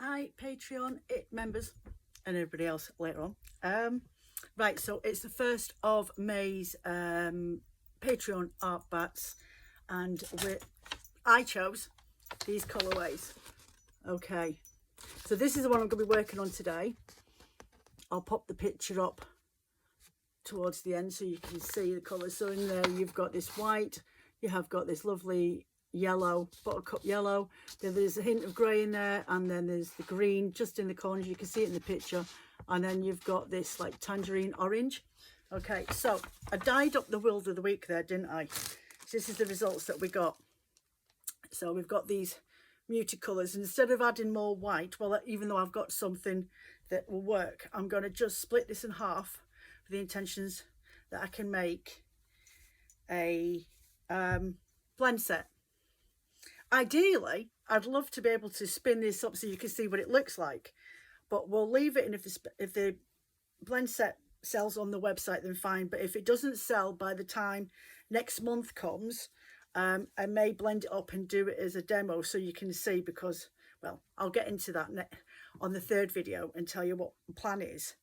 Hi Patreon members and everybody else later on. Right, so it's the 1st of May's Patreon art bats, and I chose these colourways. Okay, so this is the one I'm going to be working on today. I'll pop the picture up towards the end so you can see the colours. So in there you've got this white, you have got this lovely yellow, buttercup yellow, then there's a hint of grey in there, and then there's the green just in the corners, you can see it in the picture, and then you've got this like tangerine orange. Okay, so I dyed up the World of the Week there, didn't I? So this is the results that we got. So we've got these muted colours, and instead of adding more white, well, even though I've got something that will work, I'm going to just split this in half for the intentions that I can make a blend set. Ideally, I'd love to be able to spin this up so you can see what it looks like, but we'll leave it, and if the blend set sells on the website, then fine. But if it doesn't sell by the time next month comes, I may blend it up and do it as a demo so you can see, because, well, I'll get into that on the 3rd video and tell you what the plan is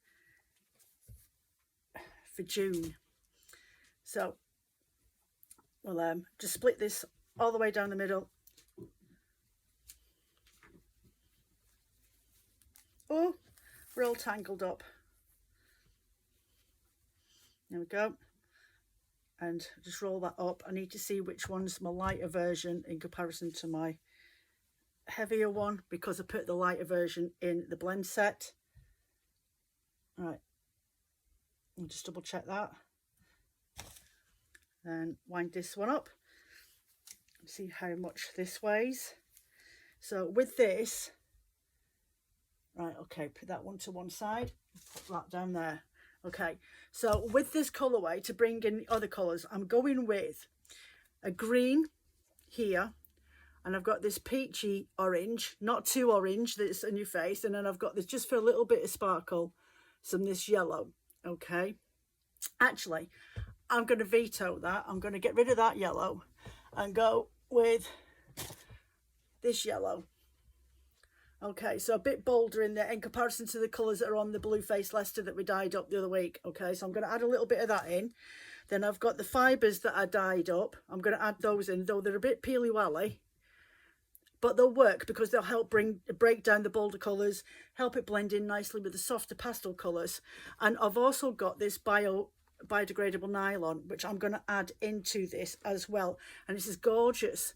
for June. So we'll just split this all the way down the middle. Oh, we're all tangled up. There we go. And just roll that up. I need to see which one's my lighter version in comparison to my heavier one, because I put the lighter version in the blend set. All right, I'll just double check that. Then wind this one up. See how much this weighs. So with this, right, okay, put that one to one side, put that down there. Okay, so with this colourway, to bring in the other colours, I'm going with a green here, and I've got this peachy orange, not too orange that's on your face, and then I've got this, just for a little bit of sparkle, this yellow. Okay, actually, I'm going to veto that. I'm going to get rid of that yellow and go with this yellow. Okay, so a bit bolder in there in comparison to the colours that are on the Blue Faced Leicester that we dyed up the other week. Okay, so I'm going to add a little bit of that in. Then I've got the fibres that I dyed up. I'm going to add those in, though they're a bit peely-wally, but they'll work because they'll help break down the bolder colours, help it blend in nicely with the softer pastel colours. And I've also got this biodegradable nylon, which I'm going to add into this as well. And this is gorgeous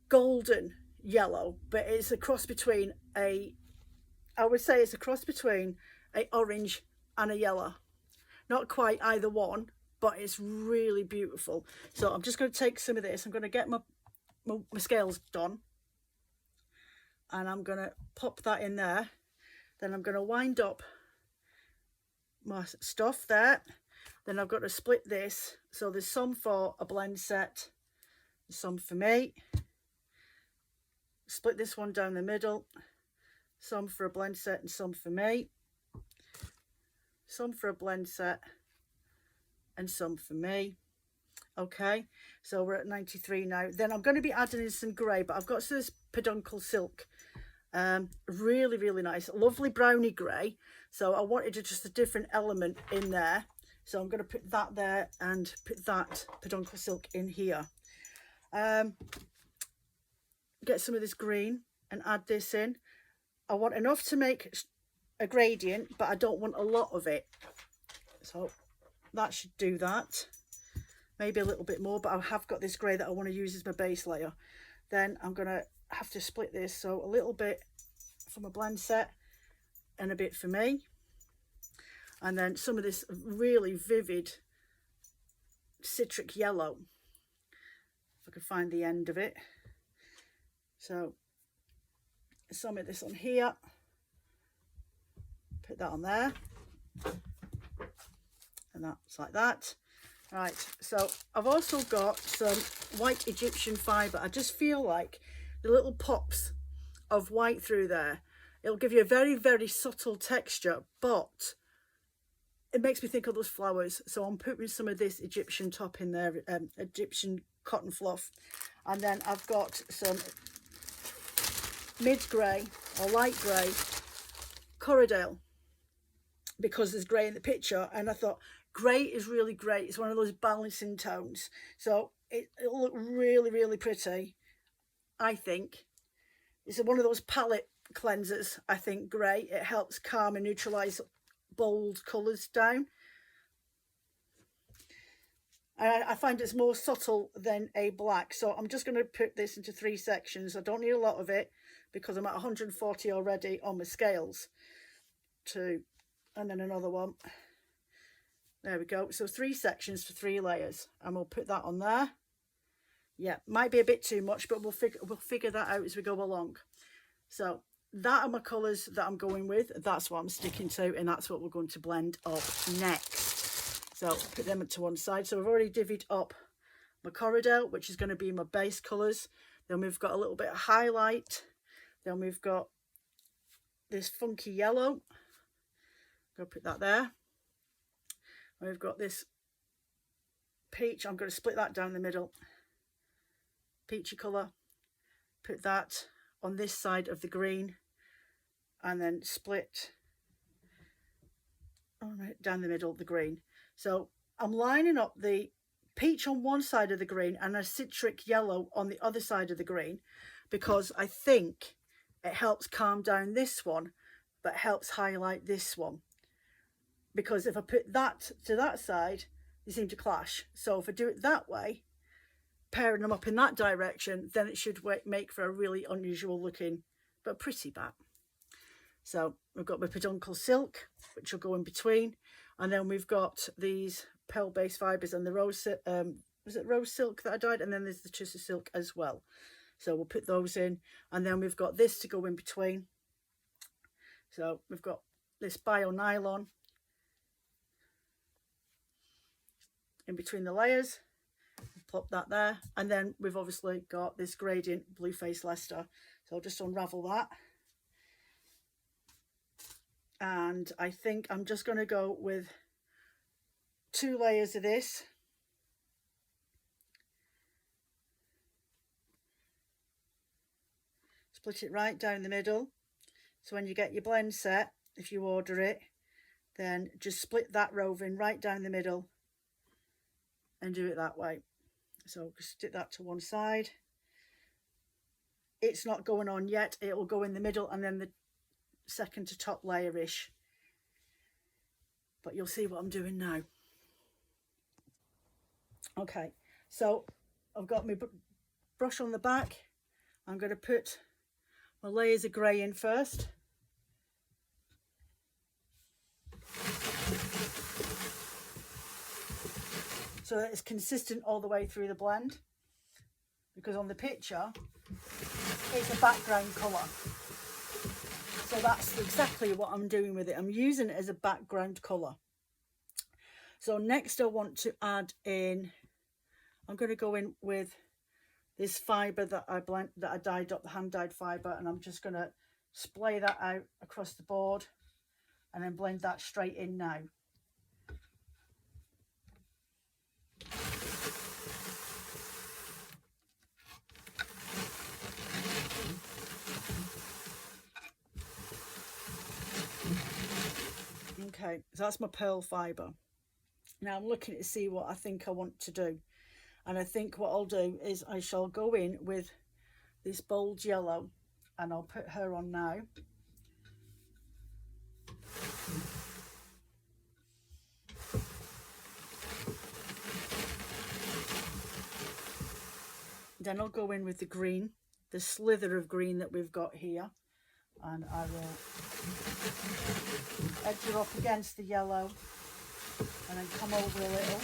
golden yellow, but it's a cross between I would say it's a cross between a orange and a yellow. Not quite either one, but it's really beautiful. So I'm just going to take some of this. I'm going to get my scales done, and I'm going to pop that in there. Then I'm going to wind up my stuff there. Then I've got to split this, so there's some for a blend set, some for me. Split this one down the middle, some for a blend set and some for me, some for a blend set and some for me. Okay, so we're at 93 now. Then I'm going to be adding in some grey, but I've got this peduncle silk, really, really nice, lovely browny grey. So I wanted just a different element in there, so I'm going to put that there and put that peduncle silk in here. Get some of this green and add this in. I want enough to make a gradient, but I don't want a lot of it, so that should do that. Maybe a little bit more, but I have got this grey that I want to use as my base layer. Then I'm going to have to split this, so a little bit from a blend set and a bit for me, and then some of this really vivid citric yellow, if I can find the end of it. So some of this on here, put that on there, and that's like that. Right, so I've also got some white Egyptian fibre. I just feel like the little pops of white through there, it'll give you a very, very subtle texture, but it makes me think of those flowers. So I'm putting some of this Egyptian top in there, Egyptian cotton fluff. And then I've got some mid-grey or light grey Corridale, because there's grey in the picture, and I thought grey is really great. It's one of those balancing tones, so it'll look really, really pretty, I think. It's one of those palette cleansers, I think, grey. It helps calm and neutralise bold colours down. And I find it's more subtle than a black. So I'm just going to put this into 3 sections. I don't need a lot of it because I'm at 140 already on my scales. 2, and then another one. There we go. So 3 sections for 3 layers, and we'll put that on there. Yeah, might be a bit too much, but we'll figure that out as we go along. So that are my colours that I'm going with. That's what I'm sticking to, and that's what we're going to blend up next. So put them to one side. So I've already divvied up my Corridale, which is going to be my base colours. Then we've got a little bit of highlight. Then we've got this funky yellow. Go put that there. And we've got this peach. I'm going to split that down the middle. Peachy colour. Put that on this side of the green, and then split down the middle of the green. So I'm lining up the peach on one side of the green and a citric yellow on the other side of the green, because I think it helps calm down this one, but helps highlight this one. Because if I put that to that side, they seem to clash. So if I do it that way, pairing them up in that direction, then it should make for a really unusual looking but pretty bat. So we've got my peduncle silk, which will go in between, and then we've got these pearl based fibres and the rose was it rose silk that I dyed, and then there's the tussar silk as well. So we'll put those in, and then we've got this to go in between. So we've got this bio nylon in between the layers. Plop that there, and then we've obviously got this gradient Blue Faced Leicester. So I'll just unravel that, and I think I'm just going to go with 2 layers of this. Split it right down the middle. So when you get your blend set, if you order it, then just split that roving right down the middle and do it that way. So stick that to one side. It's not going on yet. It will go in the middle and then the second to top layer-ish. But you'll see what I'm doing now. Okay, so I've got my brush on the back. I'm going to put my layers of grey in first. So that it's consistent all the way through the blend, because on the picture it's a background colour. So that's exactly what I'm doing with it. I'm using it as a background colour. So next I want to add in, I'm going to go in with this fibre that I dyed up, the hand dyed fibre, and I'm just going to splay that out across the board and then blend that straight in now. Okay, so that's my pearl fibre. Now I'm looking to see what I think I want to do. And I think what I'll do is I shall go in with this bold yellow, and I'll put her on now. Then I'll go in with the green, the slither of green that we've got here. And I will edge her up against the yellow and then come over a little,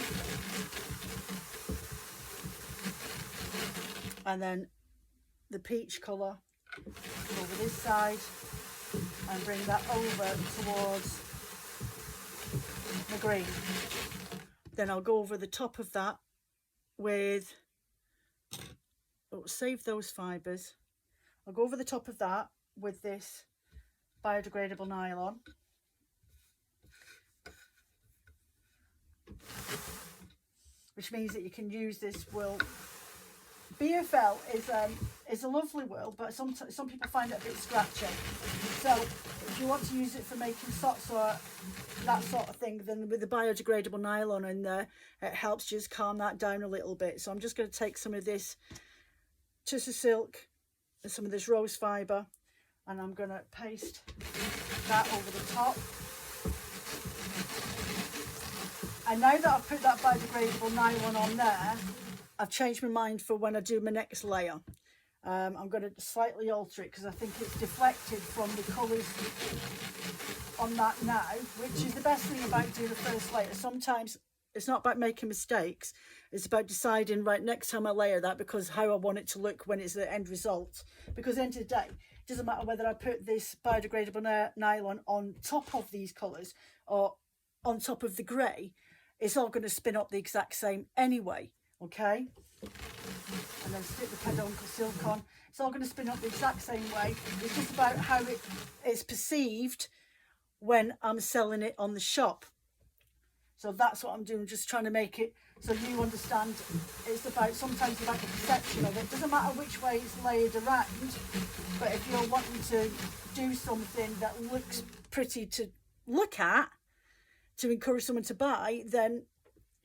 and then the peach colour over this side and bring that over towards the green. Then I'll go over the top of that with, save those fibres, I'll go over the top of that with this biodegradable nylon, which means that you can use this wool BFL is a lovely wool, but some people find it a bit scratchy. So if you want to use it for making socks or that sort of thing, then with the biodegradable nylon in there, it helps just calm that down a little bit. So I'm just going to take some of this Tussar silk and some of this rose fibre, and I'm going to paste that over the top. And now that I've put that biodegradable nylon on there, I've changed my mind for when I do my next layer. I'm going to slightly alter it because I think it's deflected from the colours on that now, which is the best thing about doing the first layer. Sometimes it's not about making mistakes, it's about deciding, right, next time I layer that, because how I want it to look when it's the end result. Because at the end of the day, it doesn't matter whether I put this biodegradable nylon on top of these colours or on top of the grey, it's all going to spin up the exact same anyway. Okay, and then stick the peduncle silk on. It's all going to spin up the exact same way. It's just about how it's perceived when I'm selling it on the shop. So that's what I'm doing, just trying to make it so you understand. It's about, sometimes about the perception of it. It doesn't matter which way it's layered around, but if you're wanting to do something that looks pretty to look at, to encourage someone to buy, then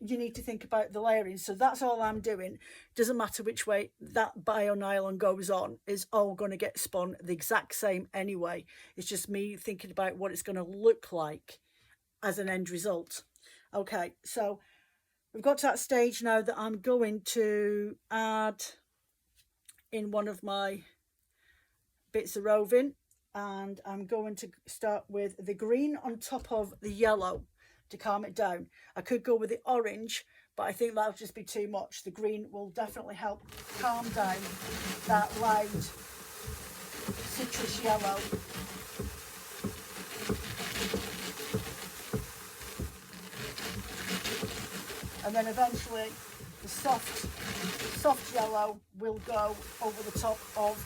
you need to think about the layering. So that's all I'm doing. Doesn't matter which way that bio nylon goes on, it's all going to get spun the exact same anyway. It's just me thinking about what it's going to look like as an end result. Okay, so we've got to that stage now that I'm going to add in one of my bits of roving, and I'm going to start with the green on top of the yellow to calm it down. I could go with the orange, but I think that'll just be too much. The green will definitely help calm down that loud citrus yellow. And then eventually the soft yellow will go over the top of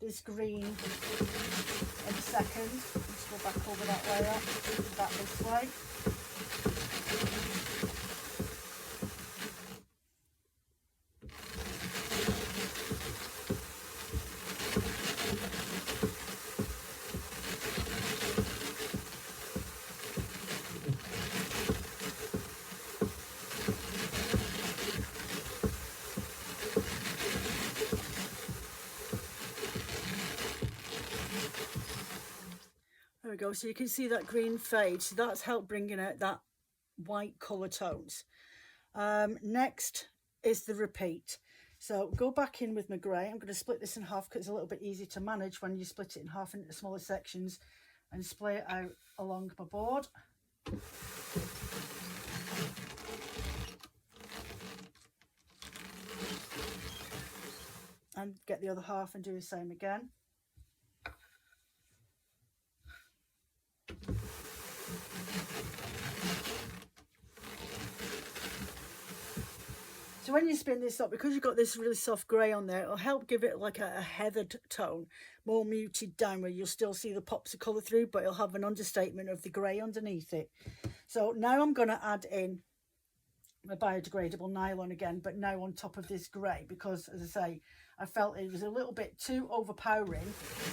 this green in a second. Let's go back over that layer, that this way. There we go, so you can see that green fade, so that's helped bringing out that white colour tones. Next is the repeat. So go back in with my grey. I'm going to split this in half because it's a little bit easy to manage when you split it in half into smaller sections, and splay it out along my board. And get the other half and do the same again. So when you spin this up, because you've got this really soft grey on there, it'll help give it like a heathered tone, more muted down, where you'll still see the pops of colour through, but it'll have an understatement of the grey underneath it. So now I'm going to add in my biodegradable nylon again, but now on top of this grey, because as I say, I felt it was a little bit too overpowering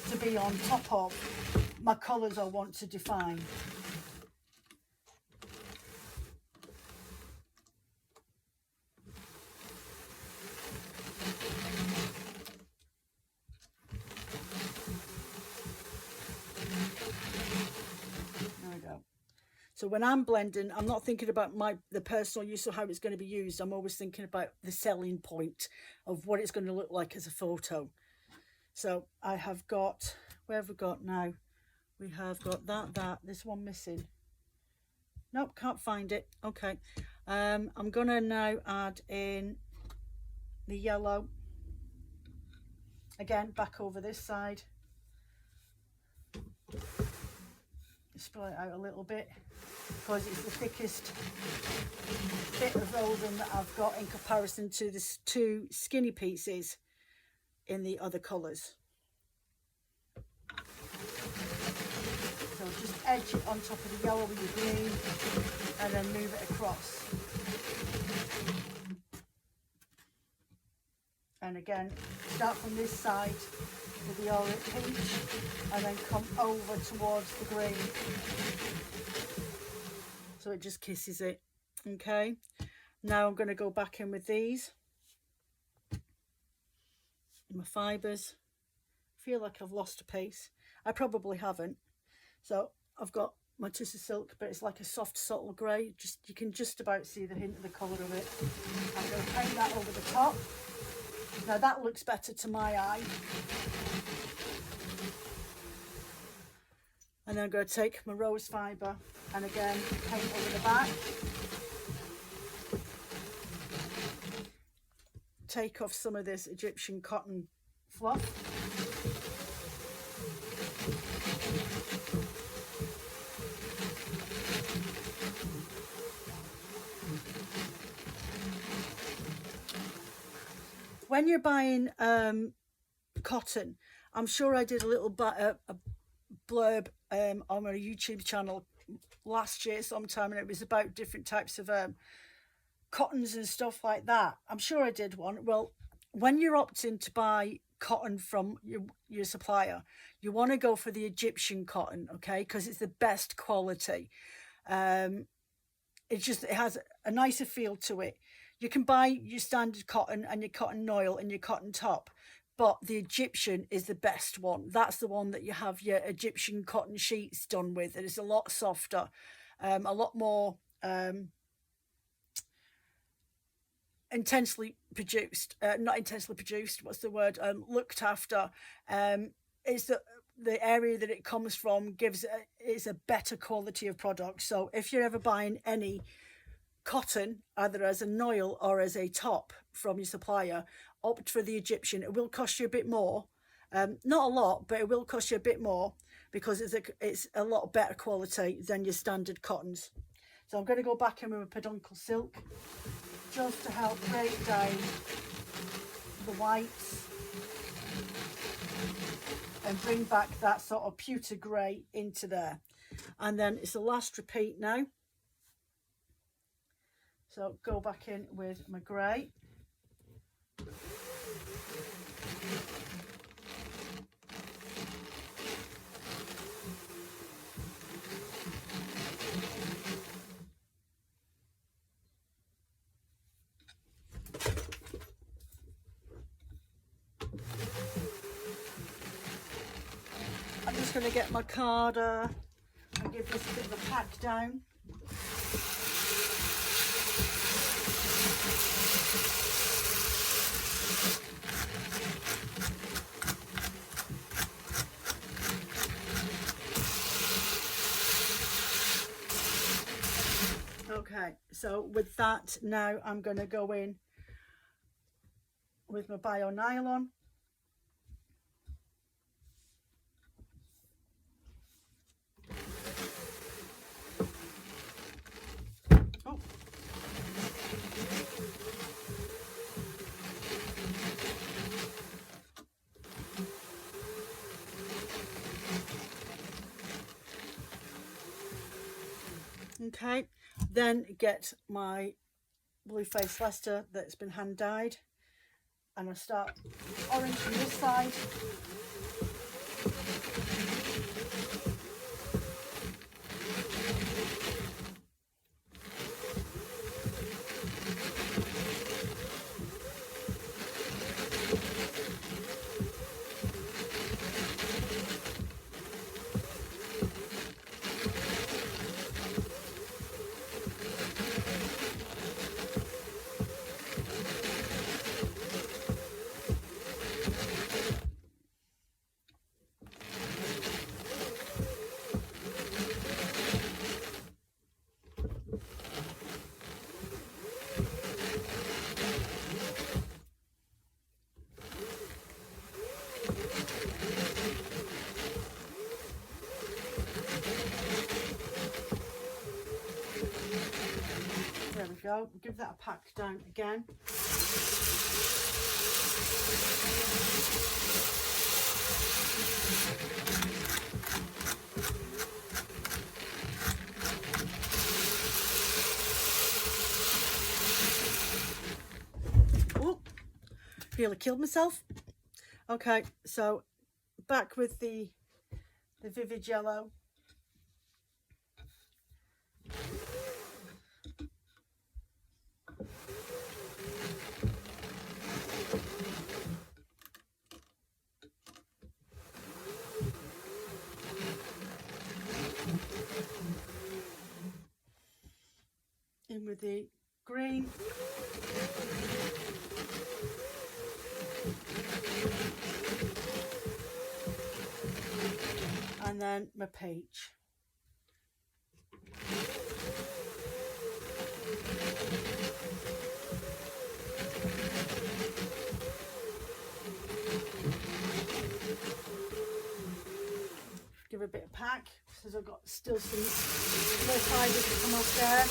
to be on top of my colours I want to define. There we go. So when I'm blending, I'm not thinking about the personal use or how it's going to be used. I'm always thinking about the selling point of what it's going to look like as a photo. So I have got, where have we got now? We have got this one missing. Nope, can't find it. Okay. I'm going to now add in the yellow. Again, back over this side. Spread it out a little bit because it's the thickest bit of roving that I've got in comparison to the two skinny pieces in the other colours. So just edge it on top of the yellow with your green and then move it across. then again, start from this side with the orange peach and then come over towards the green. So it just kisses it. Okay, now I'm going to go back in with these. My fibres. Feel like I've lost a piece. I probably haven't. So I've got my Tissue Silk, but it's like a soft, subtle grey. Just you can just about see the hint of the colour of it. I'm going to paint that over the top. Now that looks better to my eye. And then I'm going to take my rose fibre and again paint over the back. Take off some of this Egyptian cotton fluff. When you're buying cotton, I'm sure I did a little a blurb on my YouTube channel last year sometime, and it was about different types of cottons and stuff like that. I'm sure I did one. Well, when you're opting to buy cotton from your supplier, you want to go for the Egyptian cotton, okay, because it's the best quality. It has a nicer feel to it. You can buy your standard cotton and your cotton noil and your cotton top, but the Egyptian is the best one. That's the one that you have your Egyptian cotton sheets done with. It is a lot softer, a lot more intensely produced, not intensely produced, what's the word, looked after. It's the area that it comes from is a better quality of product. So if you're ever buying any cotton, either as a noil or as a top from your supplier, opt for the Egyptian. It will cost you a bit more, not a lot, but it will cost you a bit more because it's a lot better quality than your standard cottons. So I'm going to go back in with a peduncle silk just to help break down the whites and bring back that sort of pewter grey into there. And then it's the last repeat now. So go back in with my grey. I'm just going to get my carder and give this a bit of a pack down. Okay, so with that now I'm going to go in with my bio nylon. Oh. Okay, then get my Blue Faced Leicester that's been hand dyed, and I start orange from this side. There we go. Give that a pack down again. Nearly killed myself. Okay, so back with the vivid yellow. In with the green. And then my peach. Give a bit of pack because I've got still some more fibres to come off there.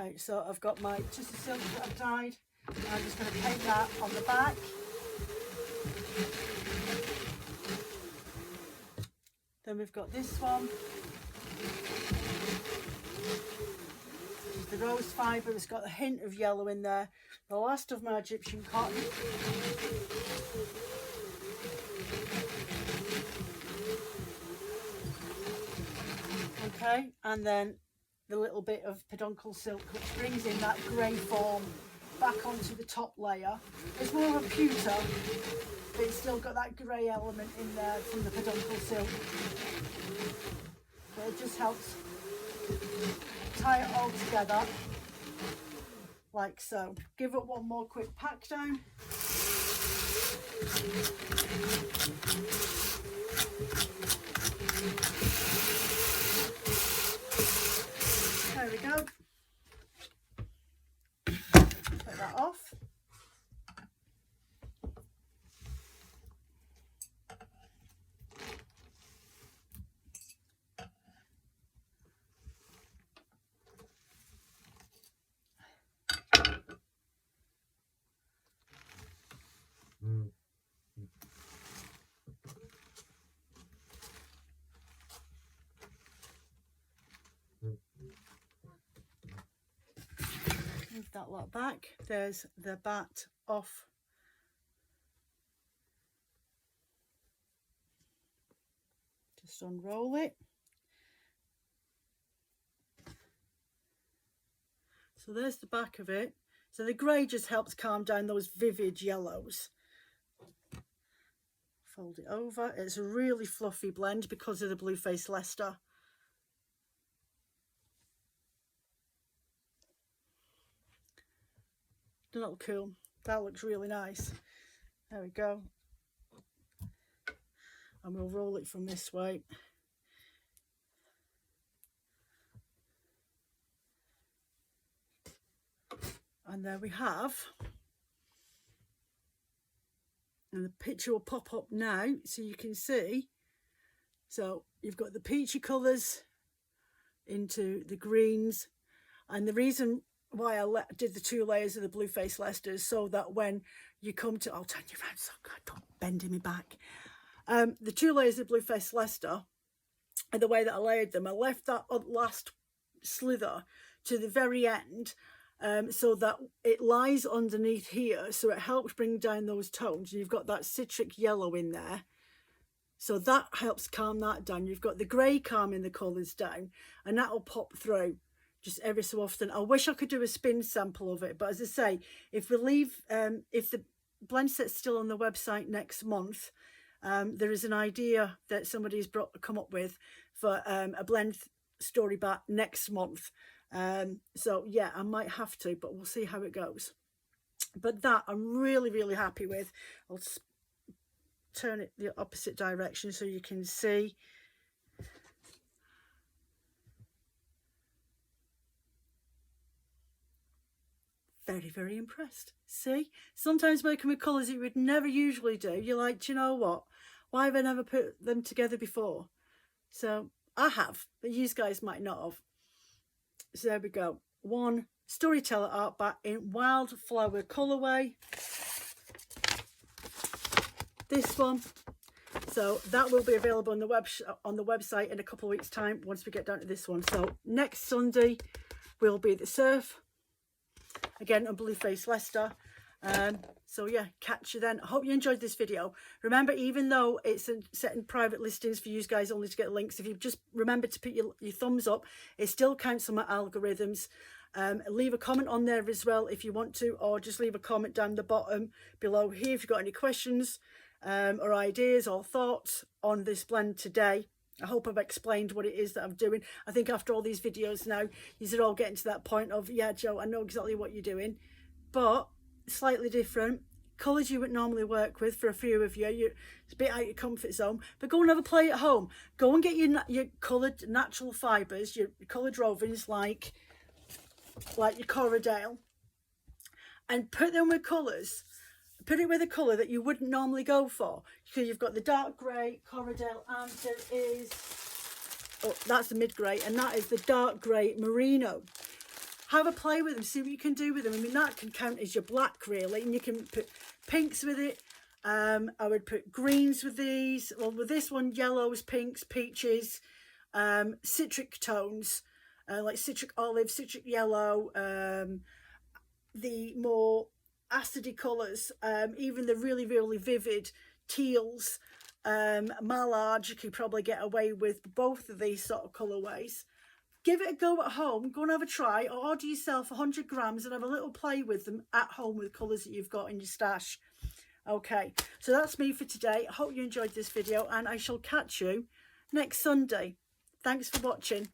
Okay, so I've got my tissue silk that I've dyed. I'm just going to paint that on the back. Then we've got this one. This is the rose fibre. It's got a hint of yellow in there. The last of my Egyptian cotton. Okay, and then the little bit of peduncle silk, which brings in that grey form back onto the top layer. It's more of a pewter, but it's still got that grey element in there from the peduncle silk. So it just helps tie it all together, like so. Give it one more quick pack down. There we go. Take that off. Move that lot back. There's the bat off. Just unroll it. So there's the back of it. So the grey just helps calm down those vivid yellows. Fold it over. It's a really fluffy blend because of the Blue Faced Leicester. Doesn't that look cool? That looks really nice. There we go. And we'll roll it from this way. And there we have. And the picture will pop up now so you can see. So you've got the peachy colours into the greens. And the reason why I did the 2 layers of the Blue Faced Leicester is so that when you come to, I'll turn you around so God, don't bend in my back. The 2 layers of Blue Faced Leicester, and the way that I layered them, I left that last slither to the very end, so that it lies underneath here, so it helps bring down those tones. You've got that citric yellow in there, so that helps calm that down. You've got the grey calming the colours down, and that will pop through just every so often. I wish I could do a spin sample of it, but as I say, if we leave, if the blend set's still on the website next month, there is an idea that somebody's come up with for a blend story back next month. So yeah, I might have to, but we'll see how it goes. But that I'm really, really happy with. I'll turn it the opposite direction so you can see. Very, very impressed. See, sometimes working with colours you would never usually do, you're like, do you know what, why have I never put them together before? So I have, but you guys might not have. So there we go. One Storyteller art bat in Wildflower colourway. This one. So that will be available on the website in a couple of weeks' time once we get down to this one. So next Sunday we'll be at the surf again on Blue Faced Leicester. So yeah, catch you then. I hope you enjoyed this video. Remember, even though it's setting private listings for you guys only to get links, if you just remember to put your thumbs up, it still counts on my algorithms. Leave a comment on there as well if you want to, or just leave a comment down the bottom below here if you've got any questions or ideas or thoughts on this blend today. I hope I've explained what it is that I'm doing. I think after all these videos now, you're all getting to that point of, yeah, Joe, I know exactly what you're doing, but slightly different colours you would normally work with. For a few of you, it's a bit out of your comfort zone, but go and have a play at home. Go and get your coloured natural fibres, your coloured rovings like your Corridale, and put them with colours. Put it with a colour that you wouldn't normally go for. So you've got the dark grey Corridale, and there is, oh, that's the mid grey, and that is the dark grey Merino. Have a play with them, see what you can do with them. I mean, that can count as your black really, and you can put pinks with it. I would put greens with these. Well, with this one, yellows, pinks, peaches, citric tones, like citric olive, citric yellow, the more acidy colours, even the really, really vivid teals, mallards. You could probably get away with both of these sort of colourways. Give it a go at home. Go and have a try, or order yourself 100 grams and have a little play with them at home with colours that you've got in your stash. Okay, so that's me for today. I hope you enjoyed this video, and I shall catch you next Sunday. Thanks for watching.